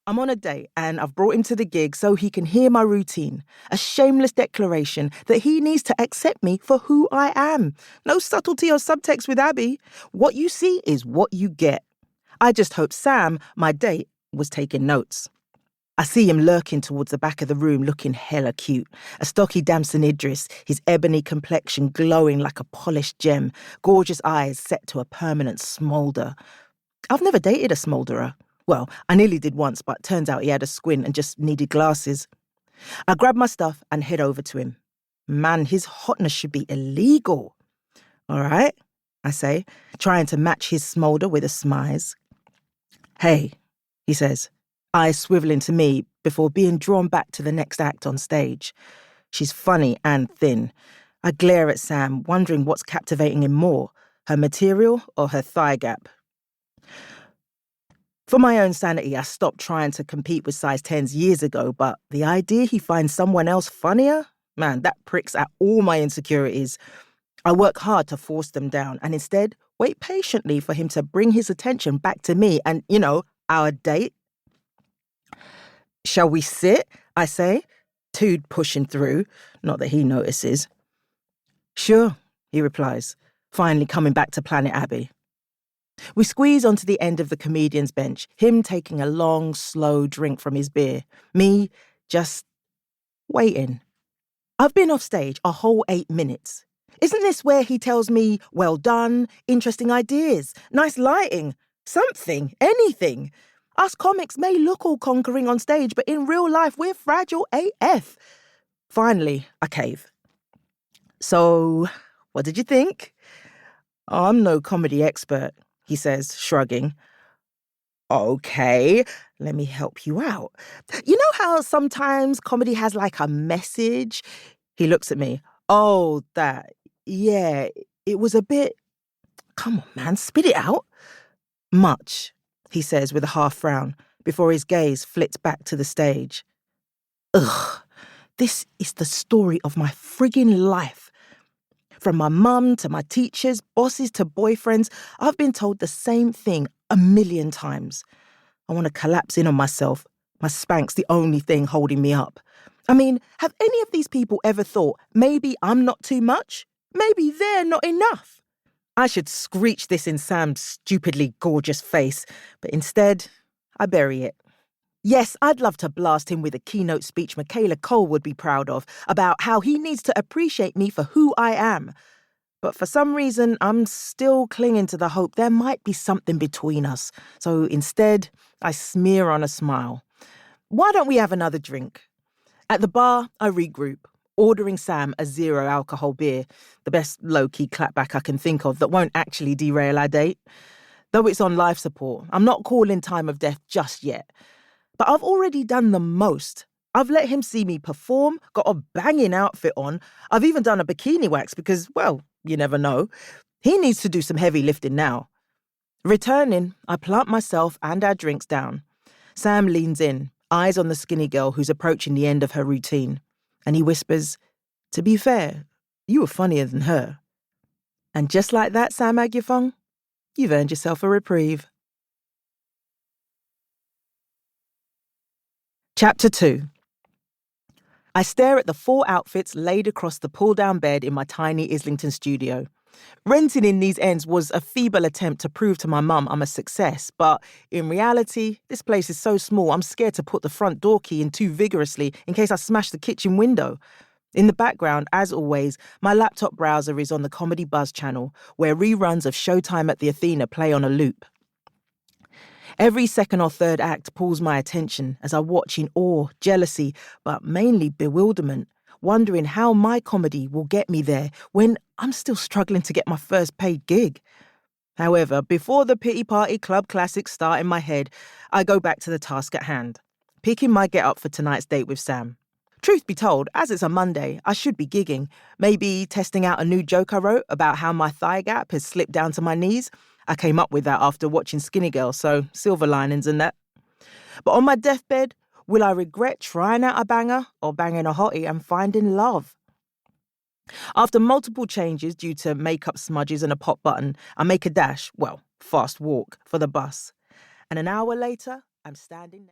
I'm on a date and I've brought him to the gig so he can hear my routine. A shameless declaration that he needs to accept me for who I am. No subtlety or subtext with Abby. What you see is what you get. I just hope Sam, my date, was taking notes. I see him lurking towards the back of the room looking hella cute. A stocky Damson Idris, his ebony complexion glowing like a polished gem, gorgeous eyes set to a permanent smoulder. I've never dated a smoulderer. Well, I nearly did once, but turns out he had a squint and just needed glasses. I grab my stuff and head over to him. Man, his hotness should be illegal. All right, I say, trying to match his smoulder with a smize. Hey, he says, eyes swiveling to me before being drawn back to the next act on stage. She's funny and thin. I glare at Sam, wondering what's captivating him more, her material or her thigh gap. For my own sanity, I stopped trying to compete with size 10s years ago, but the idea he finds someone else funnier, man, that pricks at all my insecurities. I work hard to force them down and instead wait patiently for him to bring his attention back to me and, our date. Shall we sit? I say, Tood pushing through, not that he notices. Sure, he replies, finally coming back to Planet Abbey. We squeeze onto the end of the comedian's bench, him taking a long, slow drink from his beer, me just waiting. I've been off stage a whole 8 minutes. Isn't this where he tells me, well done, interesting ideas, nice lighting, something, anything? Us comics may look all conquering on stage, but in real life, we're fragile AF. Finally, I cave. So, what did you think? Oh, I'm no comedy expert, he says, shrugging. Okay, let me help you out. You know how sometimes comedy has like a message? He looks at me. Oh, that. Yeah, it was a bit... Come on, man, spit it out. Much, he says with a half frown, before his gaze flits back to the stage. Ugh, this is the story of my friggin' life. From my mum to my teachers, bosses to boyfriends, I've been told the same thing 1,000,000 times. I want to collapse in on myself. My spank's the only thing holding me up. I mean, have any of these people ever thought, maybe I'm not too much? Maybe they're not enough? I should screech this in Sam's stupidly gorgeous face, but instead, I bury it. Yes, I'd love to blast him with a keynote speech Michaela Cole would be proud of about how he needs to appreciate me for who I am. But for some reason, I'm still clinging to the hope there might be something between us. So instead, I smear on a smile. Why don't we have another drink? At the bar, I regroup, ordering Sam a 0 alcohol beer, the best low-key clapback I can think of that won't actually derail our date. Though it's on life support, I'm not calling time of death just yet. But I've already done the most. I've let him see me perform, got a banging outfit on. I've even done a bikini wax because, well, you never know. He needs to do some heavy lifting now. Returning, I plant myself and our drinks down. Sam leans in, eyes on the skinny girl who's approaching the end of her routine. And he whispers, to be fair, you were funnier than her. And just like that, Sam Agyafong, you've earned yourself a reprieve. Chapter 2. I stare at the 4 outfits laid across the pull-down bed in my tiny Islington studio. Renting in these ends was a feeble attempt to prove to my mum I'm a success, but in reality, this place is so small I'm scared to put the front door key in too vigorously in case I smash the kitchen window. In the background, as always, my laptop browser is on the Comedy Buzz channel, where reruns of Showtime at the Athena play on a loop. Every second or third act pulls my attention as I watch in awe, jealousy, but mainly bewilderment, wondering how my comedy will get me there when I'm still struggling to get my first paid gig. However, before the pity party club classics start in my head, I go back to the task at hand, picking my get-up for tonight's date with Sam. Truth be told, as it's a Monday, I should be gigging, maybe testing out a new joke I wrote about how my thigh gap has slipped down to my knees. I came up with that after watching Skinny Girl, so silver linings and that. But on my deathbed, will I regret trying out a banger or banging a hottie and finding love? After multiple changes due to makeup smudges and a pop button, I make a dash, fast walk, for the bus. And an hour later, I'm standing next